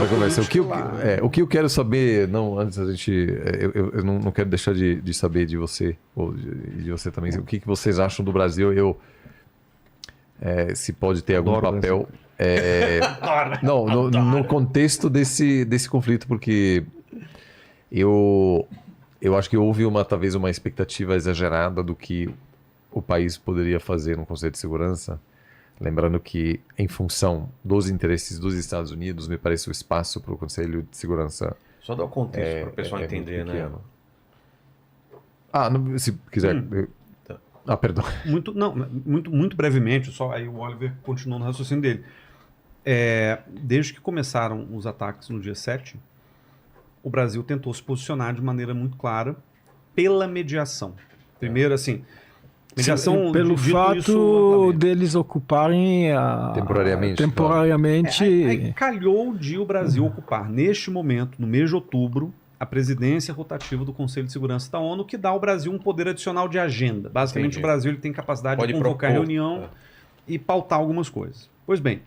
para conversa. O que eu quero saber, não, antes a gente, eu não quero deixar de saber de você, ou de você também, o que vocês acham do Brasil, se pode ter algum papel, não, no contexto desse conflito, porque eu acho que houve talvez uma expectativa exagerada do que o país poderia fazer no Conselho de Segurança. Lembrando que, em função dos interesses dos Estados Unidos, me parece o espaço para o Conselho de Segurança. Só dar o contexto para o pessoal entender, né? Se quiser. Perdão. Muito brevemente, só aí o Oliver continuou no raciocínio dele. Desde que começaram os ataques no dia 7, o Brasil tentou se posicionar de maneira muito clara pela mediação. Primeiro, assim. Mediação, pelo fato deles ocuparem temporariamente. Aí calhou de o Brasil ocupar, neste momento, no mês de outubro, a presidência rotativa do Conselho de Segurança da ONU, que dá ao Brasil um poder adicional de agenda. Basicamente, Entendi. O Brasil ele tem capacidade de convocar reunião e pautar algumas coisas. Pois bem,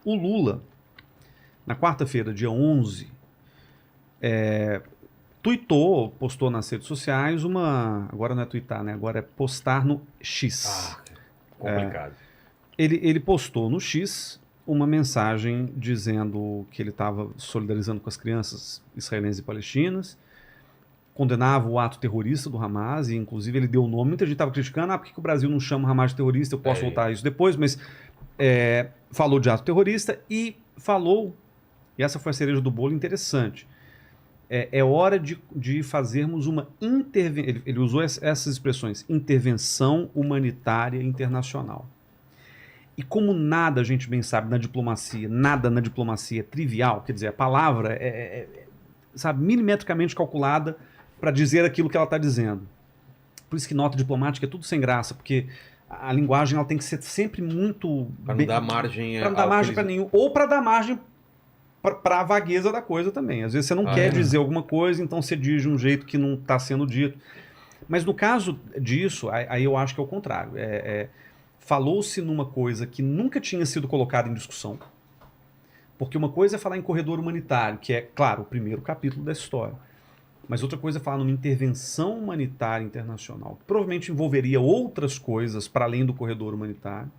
o Lula, na quarta-feira, dia 11, postou nas redes sociais agora não é twittar, né? Agora é postar no X. Complicado. Ele postou no X uma mensagem dizendo que ele estava solidarizando com as crianças israelenses e palestinas, condenava o ato terrorista do Hamas, e inclusive ele deu o nome. Muita gente estava criticando, por que o Brasil não chama o Hamas de terrorista? Eu posso voltar a isso depois, mas falou de ato terrorista e falou, e essa foi a cereja do bolo interessante, é hora de fazermos uma intervenção. Ele usou essas expressões: intervenção humanitária internacional. E como nada, a gente bem sabe, nada na diplomacia é trivial, quer dizer, a palavra sabe, milimetricamente calculada para dizer aquilo que ela está dizendo. Por isso que nota diplomática é tudo sem graça, porque a linguagem ela tem que ser sempre muito... Para não dar margem... Para não dar margem para nenhum. Ou para dar margem para a vagueza da coisa também. Às vezes você não quer dizer alguma coisa, então você diz de um jeito que não está sendo dito. Mas no caso disso, aí eu acho que é o contrário. Falou-se numa coisa que nunca tinha sido colocada em discussão, porque uma coisa é falar em corredor humanitário, que é, claro, o primeiro capítulo da história, mas outra coisa é falar numa intervenção humanitária internacional, que provavelmente envolveria outras coisas para além do corredor humanitário.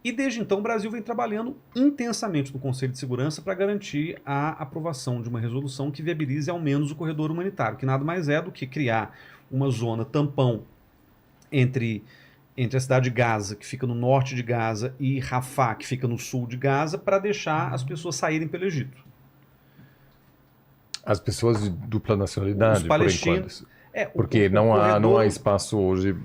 E desde então o Brasil vem trabalhando intensamente no Conselho de Segurança para garantir a aprovação de uma resolução que viabilize ao menos o corredor humanitário, que nada mais é do que criar uma zona tampão entre a cidade de Gaza, que fica no norte de Gaza, e Rafah, que fica no sul de Gaza, para deixar as pessoas saírem pelo Egito. As pessoas de dupla nacionalidade, os palestinos, por enquanto. Porque não há espaço hoje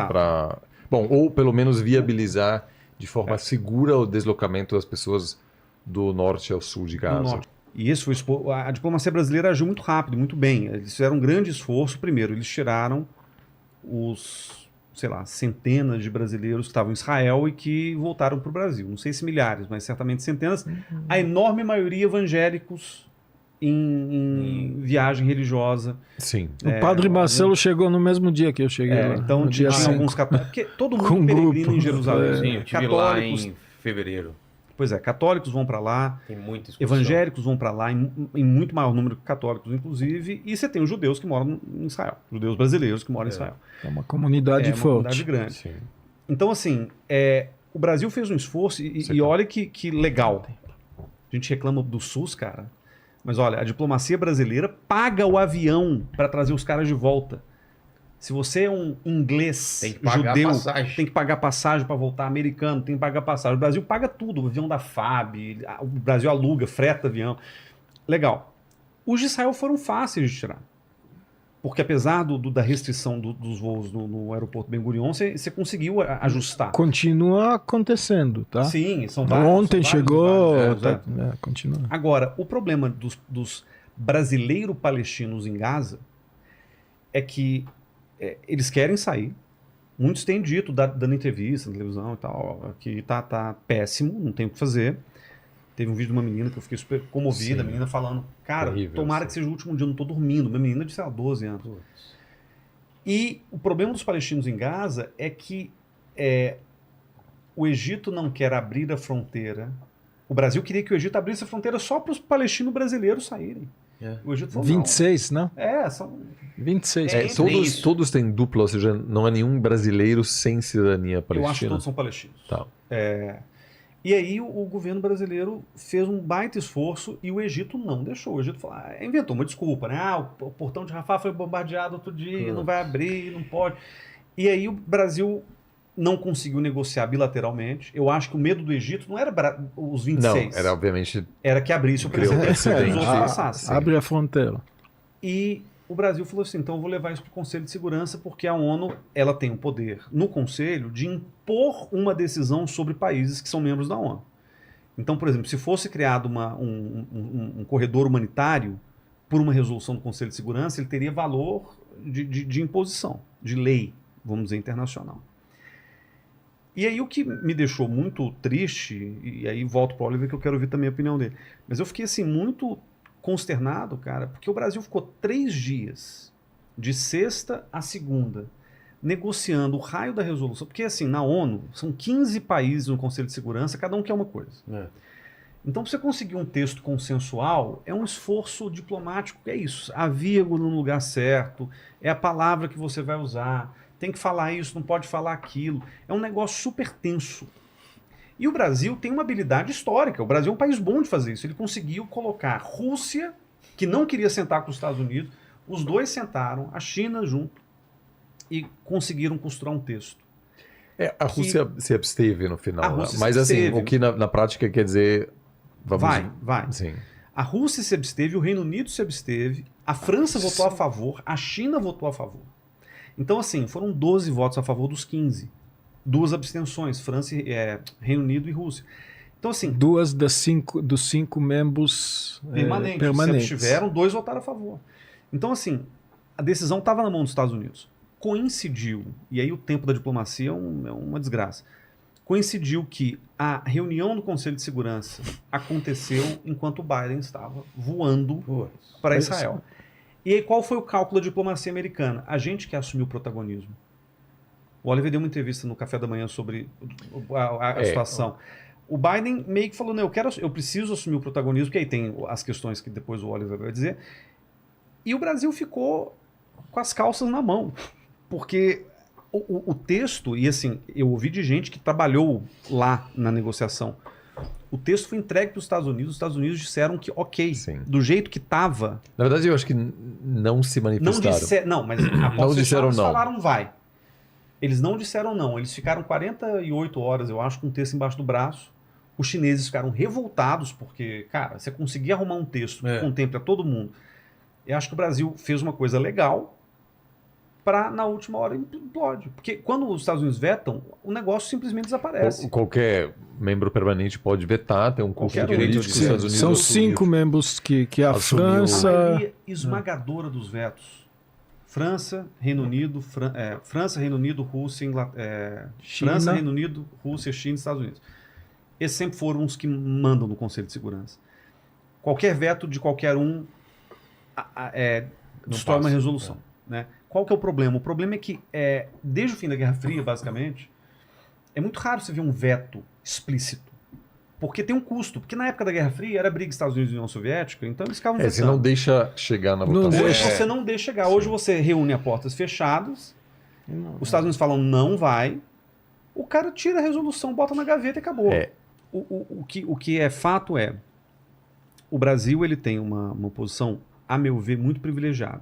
para... Bom, ou pelo menos viabilizar de forma segura o deslocamento das pessoas do norte ao sul de Gaza. E isso foi a diplomacia brasileira agiu muito rápido, muito bem. Eles fizeram um grande esforço. Primeiro, eles tiraram centenas de brasileiros que estavam em Israel e que voltaram para o Brasil. Não sei se milhares, mas certamente centenas. A enorme maioria evangélicos em viagem religiosa. Sim. O padre Marcelo chegou no mesmo dia que eu cheguei lá. Então tinha alguns católicos. Porque todo mundo peregrina em Jerusalém. Sim, eu estive lá em fevereiro. Pois é, católicos vão para lá, tem muita excursão. Evangélicos vão para lá, em muito maior número que católicos, inclusive, e você tem os judeus que moram em Israel, judeus brasileiros que moram em Israel. É uma comunidade forte. É uma comunidade grande. Sim. Então, assim, o Brasil fez um esforço, e olha que legal. A gente reclama do SUS, cara, mas olha, a diplomacia brasileira paga o avião para trazer os caras de volta. Se você é um inglês judeu, tem que pagar passagem para voltar, americano, tem que pagar passagem. O Brasil paga tudo, o avião da FAB, o Brasil aluga, freta avião. Legal. Os de Israel foram fáceis de tirar. Porque apesar da restrição dos voos no aeroporto Ben Gurion, você conseguiu ajustar. Continua acontecendo, tá? Sim, são vários. Ontem chegou... continua. Agora, o problema dos brasileiro-palestinos em Gaza é que eles querem sair. Muitos têm dito, dando entrevista na televisão e tal, que tá péssimo, não tem o que fazer. Teve um vídeo de uma menina que eu fiquei super comovida, a menina falando, cara, tomara que seja o último dia, eu não tô dormindo. Minha menina de, 12 anos. E o problema dos palestinos em Gaza é que o Egito não quer abrir a fronteira O Brasil queria que o Egito abrisse a fronteira só para os palestinos brasileiros saírem. O Egito falou, 26, não? São... 26. Todos têm dupla, ou seja, não há nenhum brasileiro sem cidadania palestina. Eu acho que todos são palestinos. Tá. E aí o governo brasileiro fez um baita esforço e o Egito não deixou. O Egito falou, inventou uma desculpa, né? O portão de Rafah foi bombardeado outro dia, não vai abrir, não pode. E aí o Brasil não conseguiu negociar bilateralmente. Eu acho que o medo do Egito não era os 26. Não, era obviamente... Era que abrisse o precedente e os outros passassem. Abre a fronteira. E o Brasil falou assim, então eu vou levar isso para o Conselho de Segurança, porque a ONU ela tem o poder no Conselho de impor uma decisão sobre países que são membros da ONU. Então, por exemplo, se fosse criado um corredor humanitário por uma resolução do Conselho de Segurança, ele teria valor de imposição, de lei, vamos dizer, internacional. E aí o que me deixou muito triste, e aí volto para o Oliver que eu quero ouvir também a opinião dele, mas eu fiquei assim muito consternado, cara, porque o Brasil ficou 3 dias, de sexta a segunda, negociando o raio da resolução, porque assim, na ONU, são 15 países no Conselho de Segurança, cada um quer uma coisa. Então, para você conseguir um texto consensual, é um esforço diplomático, é isso, a vírgula no lugar certo, é a palavra que você vai usar, tem que falar isso, não pode falar aquilo. É um negócio super tenso. E o Brasil tem uma habilidade histórica. O Brasil é um país bom de fazer isso. Ele conseguiu colocar a Rússia, que não queria sentar com os Estados Unidos, os dois sentaram, a China junto, e conseguiram costurar um texto. A Rússia se absteve no final. A Rússia mas se assim, absteve. o que na prática quer dizer... Vai. Sim. A Rússia se absteve, o Reino Unido se absteve, a França votou a favor, a China votou a favor. Então, assim, foram 12 votos a favor dos 15. 2 abstenções, Reino Unido e Rússia. Então, assim... 2 dos 5 membros permanentes. Se abstiveram, 2 votaram a favor. Então, assim, a decisão estava na mão dos Estados Unidos. Coincidiu, e aí o tempo da diplomacia é uma desgraça, coincidiu que a reunião do Conselho de Segurança aconteceu enquanto o Biden estava voando para Israel. E aí, qual foi o cálculo da diplomacia americana? A gente que assumiu o protagonismo. O Oliver deu uma entrevista no Café da Manhã sobre a situação. O Biden meio que falou, não, eu preciso assumir o protagonismo, porque aí tem as questões que depois o Oliver vai dizer. E o Brasil ficou com as calças na mão. Porque o texto, e assim, eu ouvi de gente que trabalhou lá na negociação, o texto foi entregue para os Estados Unidos disseram que ok, Sim. do jeito que estava... Na verdade, eu acho que não se manifestaram. Não, mas não disseram não. Falaram vai. Eles não disseram não, eles ficaram 48 horas, eu acho, com o texto embaixo do braço. Os chineses ficaram revoltados, porque, cara, você conseguir arrumar um texto que contemple a todo mundo. Eu acho que o Brasil fez uma coisa legal, para na última hora implode. Porque quando os Estados Unidos vetam, o negócio simplesmente desaparece. Qualquer membro permanente pode vetar, tem um custo jurídico dos Estados Unidos. São 5 membros que a assumiu. França... A maioria esmagadora dos vetos. França, Reino Unido, Rússia, China. França, Reino Unido, Rússia, China e Estados Unidos. Esses sempre foram os que mandam no Conselho de Segurança. Qualquer veto de qualquer um destrói uma resolução. Né? Qual que é o problema? O problema é que, desde o fim da Guerra Fria, basicamente, é muito raro você ver um veto explícito. Porque tem um custo. Porque na época da Guerra Fria era briga Estados Unidos e União Soviética, então eles ficavam vetando. Você não deixa chegar na votação. Hoje você não deixa chegar. Hoje você reúne a portas fechadas, os Estados Unidos falam não vai, o cara tira a resolução, bota na gaveta e acabou. O que é fato é, o Brasil ele tem uma posição, a meu ver, muito privilegiada.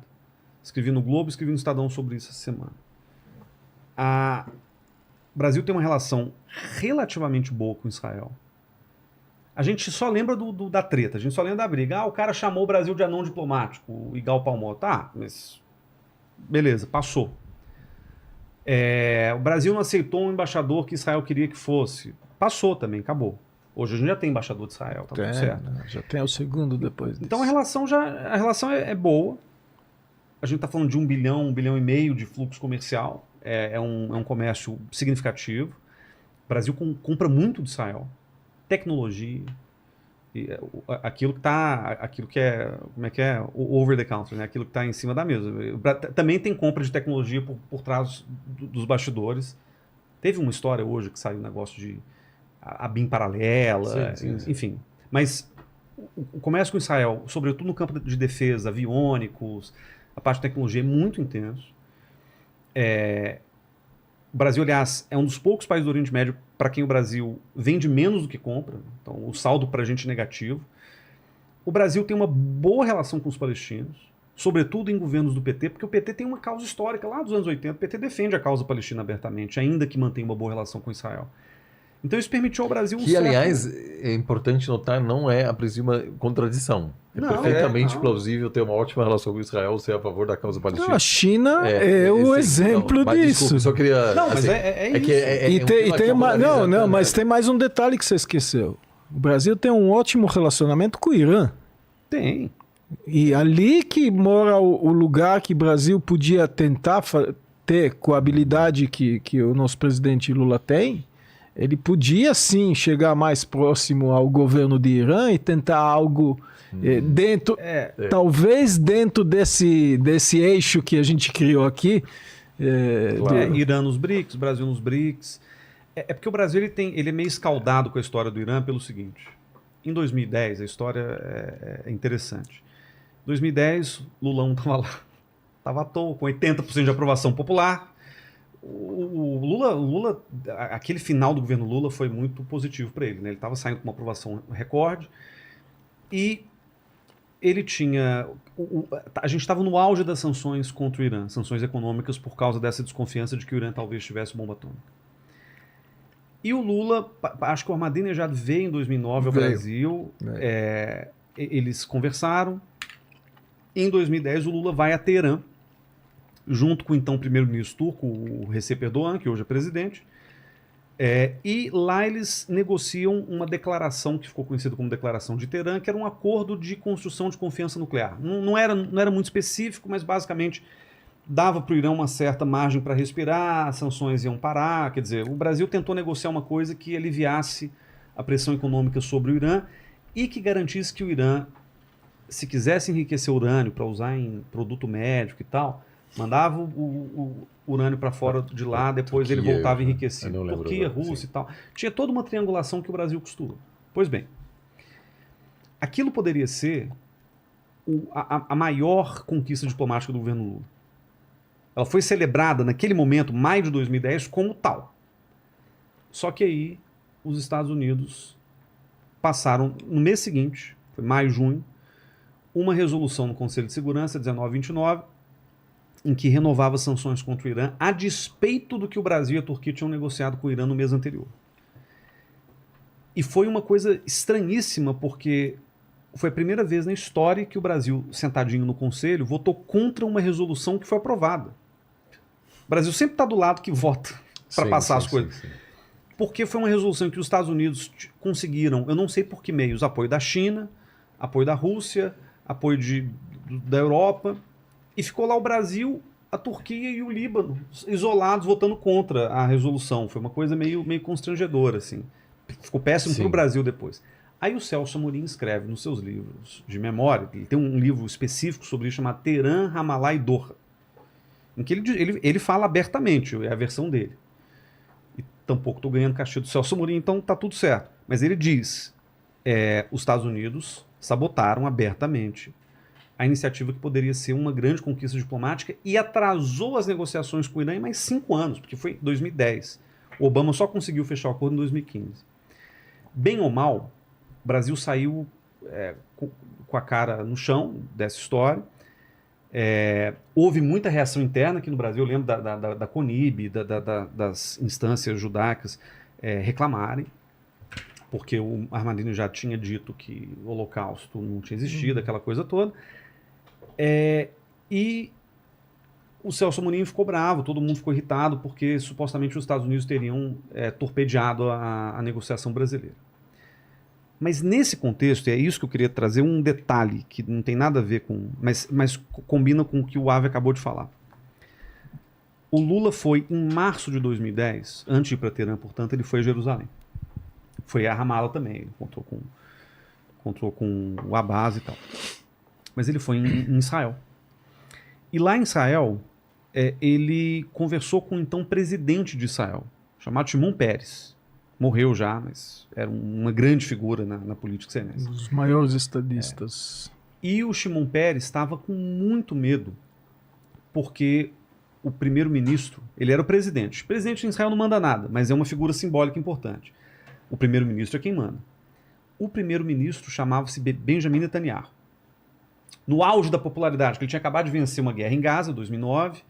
Escrevi no Globo, escrevi no Estadão sobre isso essa semana. O Brasil tem uma relação relativamente boa com Israel. A gente só lembra da treta, a gente só lembra da briga. O cara chamou o Brasil de anão diplomático, o Igal Palmot. Tá, mas beleza, passou. O Brasil não aceitou um embaixador que Israel queria que fosse. Passou também, acabou. Hoje a gente já tem embaixador de Israel, tá tudo certo. Já tem o segundo depois disso. Então a relação é boa. A gente está falando de 1 bilhão e meio de fluxo comercial. É um comércio significativo. O Brasil compra muito de Israel. Tecnologia. Aquilo que é, como é que é? O over the counter, né? Aquilo que está em cima da mesa. Também tem compra de tecnologia por trás dos bastidores. Teve uma história hoje que saiu um negócio de... a BIM paralela, Sim. enfim. Mas o comércio com Israel, sobretudo no campo de defesa, aviônicos, a parte de tecnologia é muito intenso. O Brasil, aliás, é um dos poucos países do Oriente Médio para quem o Brasil vende menos do que compra. Então, o saldo para a gente é negativo. O Brasil tem uma boa relação com os palestinos, sobretudo em governos do PT, porque o PT tem uma causa histórica lá dos anos 80. O PT defende a causa palestina abertamente, ainda que mantenha uma boa relação com Israel. Então isso permitiu ao Brasil... Que, aliás, é importante notar, não é a princípio uma contradição. É perfeitamente plausível ter uma ótima relação com Israel, ser a favor da causa palestina. Não, a China é o exemplo disso. Desculpa, só queria... Não, mas isso. Mas tem mais um detalhe que você esqueceu. O Brasil tem um ótimo relacionamento com o Irã. Tem. E ali que mora o lugar que o Brasil podia tentar ter com a habilidade que o nosso presidente Lula tem. Ele podia sim chegar mais próximo ao governo de Irã e tentar algo dentro, talvez dentro desse eixo que a gente criou aqui. Irã nos BRICS, Brasil nos BRICS. É porque o Brasil ele é meio escaldado com a história do Irã pelo seguinte. Em 2010, a história é interessante. Em 2010, Lulão estava lá. Estava à toa, com 80% de aprovação popular. O Lula, aquele final do governo Lula foi muito positivo para ele, né? Ele estava saindo com uma aprovação recorde e ele tinha... a gente estava no auge das sanções contra o Irã, sanções econômicas por causa dessa desconfiança de que o Irã talvez tivesse bomba atômica. E o Lula, acho que o Ahmadinejad veio em 2009 ao Brasil, eles conversaram. Em 2010 o Lula vai a Teherã, junto com o então primeiro-ministro turco, o Recep Erdogan, que hoje é presidente, e lá eles negociam uma declaração que ficou conhecida como Declaração de Teherã, que era um acordo de construção de confiança nuclear. Não era muito específico, mas basicamente dava para o Irã uma certa margem para respirar, as sanções iam parar, quer dizer, o Brasil tentou negociar uma coisa que aliviasse a pressão econômica sobre o Irã e que garantisse que o Irã, se quisesse enriquecer urânio para usar em produto médico e tal, mandava o urânio para fora de lá, depois Turquia, ele voltava enriquecido. Turquia, Rússia e tal. Tinha toda uma triangulação que o Brasil costura. Pois bem, aquilo poderia ser a maior conquista diplomática do governo Lula. Ela foi celebrada naquele momento, maio de 2010, como tal. Só que aí os Estados Unidos passaram, no mês seguinte, foi maio, junho, uma resolução no Conselho de Segurança, 1929, em que renovava sanções contra o Irã, a despeito do que o Brasil e a Turquia tinham negociado com o Irã no mês anterior. E foi uma coisa estranhíssima, porque foi a primeira vez na história que o Brasil, sentadinho no Conselho, votou contra uma resolução que foi aprovada. O Brasil sempre está do lado que vota para passar as coisas. Sim. Porque foi uma resolução que os Estados Unidos conseguiram, eu não sei por que meios, apoio da China, apoio da Rússia, apoio da Europa, e ficou lá o Brasil, a Turquia e o Líbano isolados votando contra a resolução. Foi uma coisa meio constrangedora, assim. Ficou péssimo para o Brasil depois. Aí o Celso Amorim escreve nos seus livros de memória, ele tem um livro específico sobre isso, chamado Teherã, Ramallah e Doha, em que ele fala abertamente, é a versão dele. E tampouco estou ganhando cachê do Celso Amorim, então tá tudo certo. Mas ele diz, os Estados Unidos sabotaram abertamente a iniciativa que poderia ser uma grande conquista diplomática e atrasou as negociações com o Irã em mais 5 anos, porque foi em 2010. O Obama só conseguiu fechar o acordo em 2015. Bem ou mal, o Brasil saiu com a cara no chão dessa história. Houve muita reação interna aqui no Brasil. Eu lembro da CONIB, das instâncias judaicas reclamarem, porque o Ahmadinejad já tinha dito que o Holocausto não tinha existido, aquela coisa toda. E o Celso Amorim ficou bravo, todo mundo ficou irritado, porque supostamente os Estados Unidos teriam torpedeado a negociação brasileira. Mas nesse contexto, e é isso que eu queria trazer, um detalhe que não tem nada a ver com... Mas combina com o que o Ave acabou de falar. O Lula foi, em março de 2010, antes de ir para Teherã, portanto, ele foi a Jerusalém. Foi a Ramallah também, ele encontrou com o Abbas e tal. Mas ele foi em Israel. E lá em Israel, ele conversou com o então presidente de Israel, chamado Shimon Peres. morreu já, mas era uma grande figura na política israelense. Os maiores estadistas. E o Shimon Peres estava com muito medo, porque o primeiro-ministro, ele era o presidente. O presidente em Israel não manda nada, mas é uma figura simbólica importante. O primeiro-ministro é quem manda. O primeiro-ministro chamava-se Benjamin Netanyahu. No auge da popularidade, que ele tinha acabado de vencer uma guerra em Gaza, em 2009,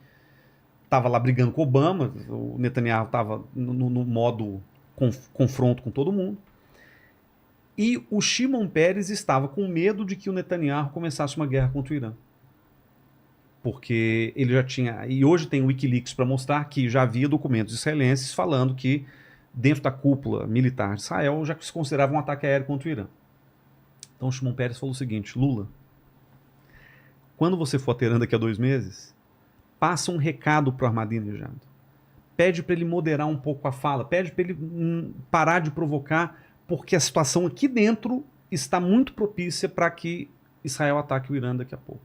estava lá brigando com Obama, o Netanyahu estava no modo confronto com todo mundo. E o Shimon Peres estava com medo de que o Netanyahu começasse uma guerra contra o Irã. Porque ele já tinha... E hoje tem o Wikileaks para mostrar que já havia documentos israelenses falando que dentro da cúpula militar de Israel já se considerava um ataque aéreo contra o Irã. Então o Shimon Peres falou o seguinte: Lula, quando você for a Teherã daqui a 2 meses, passa um recado para o Ahmadinejad. Pede para ele moderar um pouco a fala, pede para ele parar de provocar, porque a situação aqui dentro está muito propícia para que Israel ataque o Irã daqui a pouco.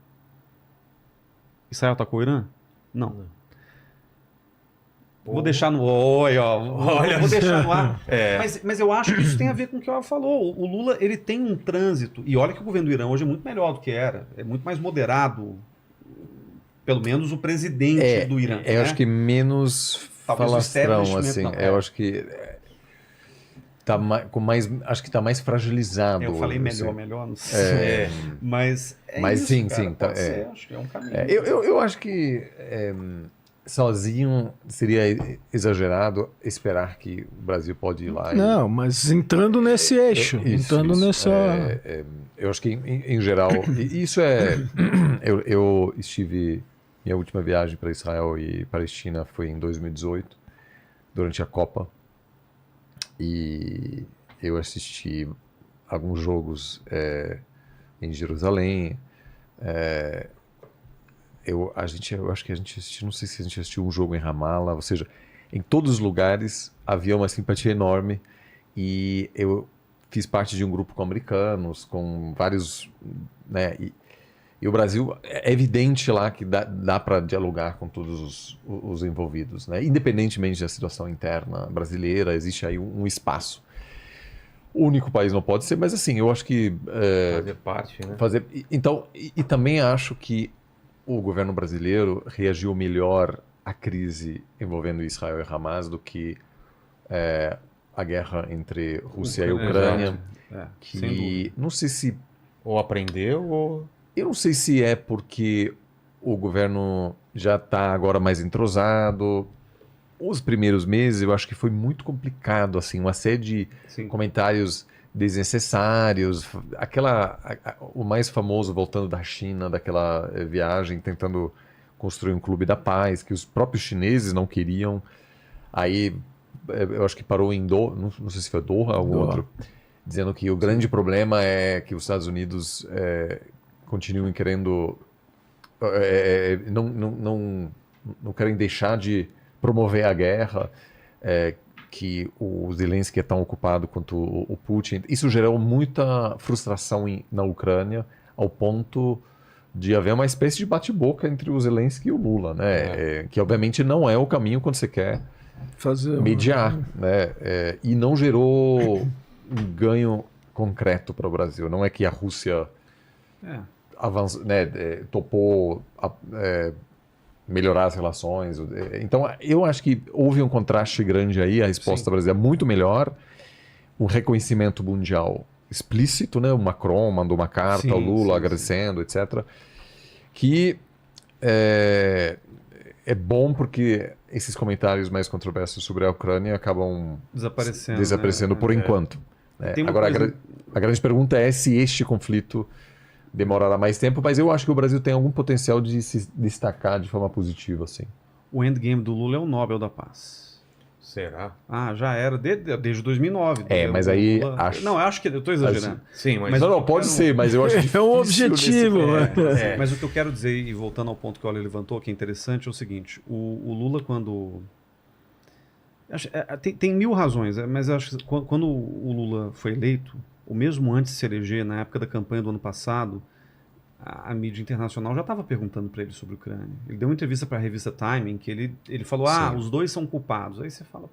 Israel atacou o Irã? Não. Vou deixar no... Olha, vou deixar no ar. Mas eu acho que isso tem a ver com o que o Al falou. O Lula, ele tem um trânsito, e olha que o governo do Irã hoje é muito melhor do que era, é muito mais moderado, pelo menos o presidente do Irã. Eu acho que menos talvez falastrão, assim. Eu acho que acho que está mais fragilizado. Eu falei melhor, não sei. Mas mas isso, sim, cara, sim. pode ser, acho que é um caminho. Eu acho que sozinho seria exagerado esperar que o Brasil pode ir lá. Não, mas entrando nesse eixo, entrando nessa... eu acho que, em geral, isso eu estive... Minha última viagem para Israel e Palestina foi em 2018, durante a Copa. E eu assisti alguns jogos em Jerusalém. Eu acho que a gente assistiu, não sei se a gente assistiu um jogo em Ramallah, ou seja, em todos os lugares havia uma simpatia enorme, e eu fiz parte de um grupo com americanos, com vários, né, e o Brasil, é evidente lá que dá para dialogar com todos os envolvidos, né, independentemente da situação interna brasileira, existe aí um espaço. O único país não pode ser, mas assim, eu acho que... fazer parte, né? Então, e também acho que o governo brasileiro reagiu melhor à crise envolvendo Israel e Hamas do que a guerra entre Rússia e Ucrânia. Que não sei se... Ou aprendeu, ou... Eu não sei se é porque o governo já está agora mais entrosado. Os primeiros meses eu acho que foi muito complicado, assim, uma série de comentários desnecessários, o mais famoso voltando da China, daquela viagem, tentando construir um clube da paz, que os próprios chineses não queriam. Aí eu acho que parou em Doha, não sei se foi Doha ou outro, dizendo que o grande problema é que os Estados Unidos continuem querendo, não querem deixar de promover a guerra, que o Zelensky é tão ocupado quanto o Putin. Isso gerou muita frustração na Ucrânia, ao ponto de haver uma espécie de bate-boca entre o Zelensky e o Lula, né? Que obviamente não é o caminho quando você quer mediar, né? E não gerou um ganho concreto para o Brasil. Não é que a Rússia topou melhorar as relações. Então, eu acho que houve um contraste grande aí, a resposta brasileira é muito melhor, um reconhecimento mundial explícito, né? O Macron mandou uma carta ao Lula agradecendo, etc. Que é bom porque esses comentários mais controversos sobre a Ucrânia acabam desaparecendo por enquanto. Agora, a grande pergunta é se este conflito demorará mais tempo, mas eu acho que o Brasil tem algum potencial de se destacar de forma positiva, assim. O endgame do Lula é o Nobel da Paz. Será? Já era desde 2009. Mas aí... Não, eu acho que... Eu estou exagerando. Sim, mas não, pode ser, mas eu acho que é um objetivo. Mas o que eu quero dizer, e voltando ao ponto que o Olha levantou, que é interessante, é o seguinte. O Lula, quando... Tem mil razões, mas eu acho que quando o Lula foi eleito, ou mesmo antes de se eleger, na época da campanha do ano passado, a mídia internacional já estava perguntando para ele sobre a Ucrânia. Ele deu uma entrevista para a revista Time em que ele falou, os dois são culpados. Aí você fala,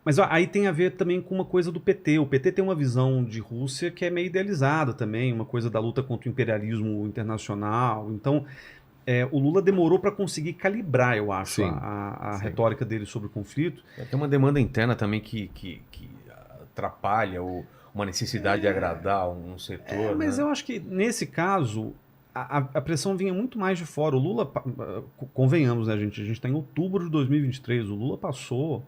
Mas aí tem a ver também com uma coisa do PT. O PT tem uma visão de Rússia que é meio idealizada também, uma coisa da luta contra o imperialismo internacional. Então, o Lula demorou para conseguir calibrar, eu acho, a retórica dele sobre o conflito. Tem uma demanda interna também que atrapalha uma necessidade de agradar um setor. Mas eu acho que, nesse caso, a pressão vinha muito mais de fora. O Lula, convenhamos, né, gente? A gente está em outubro de 2023. O Lula passou...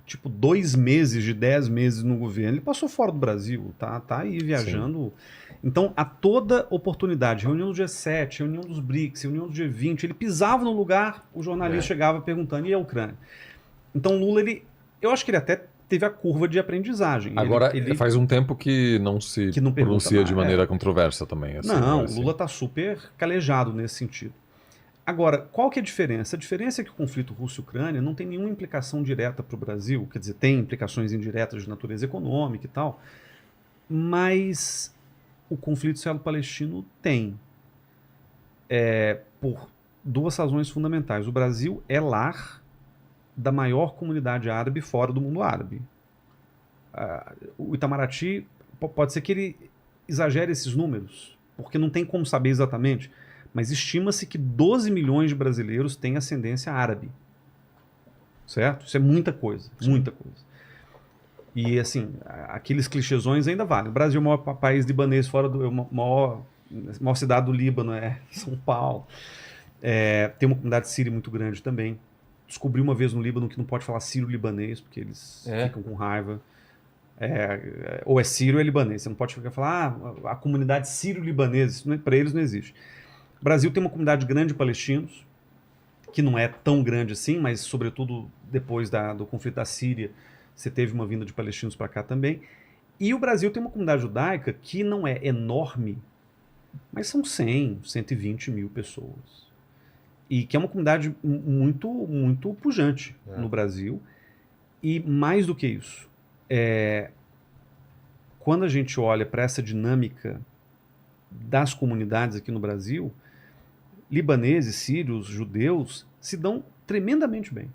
tipo 2 meses de 10 meses no governo, ele passou fora do Brasil, tá aí viajando. Sim. Então, a toda oportunidade, reunião do G7, reunião dos BRICS, reunião do G20, ele pisava no lugar, o jornalista chegava perguntando, e a Ucrânia? Então, Lula, eu acho que ele até teve a curva de aprendizagem. Agora, ele faz um tempo que não pronuncia de maneira controversa também. Assim, não, o Lula está super calejado nesse sentido. Agora, qual que é a diferença? A diferença é que o conflito Rússia-Ucrânia não tem nenhuma implicação direta para o Brasil, quer dizer, tem implicações indiretas de natureza econômica e tal, mas o conflito israelo-palestino tem, por 2 razões fundamentais. O Brasil é lar da maior comunidade árabe fora do mundo árabe. O Itamaraty, pode ser que ele exagere esses números, porque não tem como saber exatamente, mas estima-se que 12 milhões de brasileiros têm ascendência árabe. Certo? Isso é muita coisa, muita coisa. E, assim, aqueles clichêsões ainda valem. O Brasil é o maior país libanês fora do... maior cidade do Líbano é São Paulo. Tem uma comunidade síria muito grande também. Descobri uma vez no Líbano que não pode falar sírio-libanês, porque eles ficam com raiva. Ou é sírio ou é libanês. Você não pode falar, a comunidade sírio-libanesa, para eles não existe. O Brasil tem uma comunidade grande de palestinos, que não é tão grande assim, mas sobretudo depois do conflito da Síria, você teve uma vinda de palestinos para cá também. E o Brasil tem uma comunidade judaica que não é enorme, mas são 100, 120 mil pessoas. E que é uma comunidade muito, muito pujante no Brasil. E mais do que isso, quando a gente olha para essa dinâmica das comunidades aqui no Brasil, libaneses, sírios, judeus se dão tremendamente bem.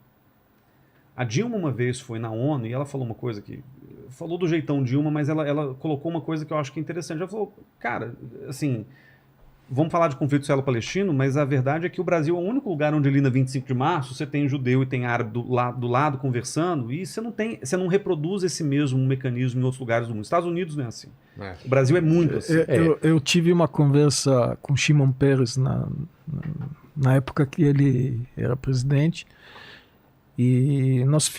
A Dilma uma vez foi na ONU e ela falou uma coisa que... Falou do jeitão Dilma, mas ela colocou uma coisa que eu acho que é interessante. Ela falou, cara, assim... Vamos falar de conflito israelo-palestino, mas a verdade é que o Brasil é o único lugar onde ali na 25 de março você tem judeu e tem árabe do lado conversando e você não reproduz esse mesmo mecanismo em outros lugares do mundo. Estados Unidos não é assim. O Brasil é muito assim. Eu tive uma conversa com Shimon Peres na época que ele era presidente e nós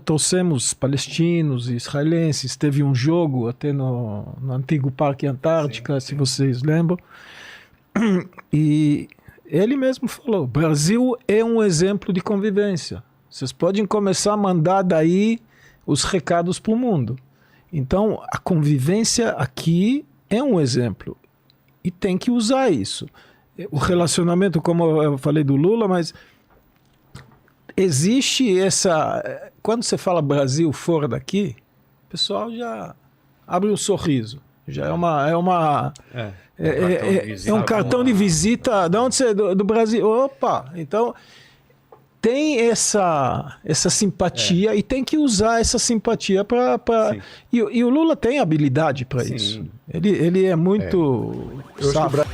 trouxemos palestinos e israelenses, teve um jogo até no antigo Parque Antártica, se vocês lembram. E ele mesmo falou, Brasil é um exemplo de convivência. Vocês podem começar a mandar daí os recados para o mundo. Então, a convivência aqui é um exemplo. E tem que usar isso. O relacionamento, como eu falei do Lula, mas existe essa... Quando você fala Brasil fora daqui, o pessoal já abre um sorriso. Já é um cartão de visita. De onde você do Brasil? Opa! Então tem essa simpatia e tem que usar essa simpatia para. E o Lula tem habilidade para isso. Ele é muito. Eu acho que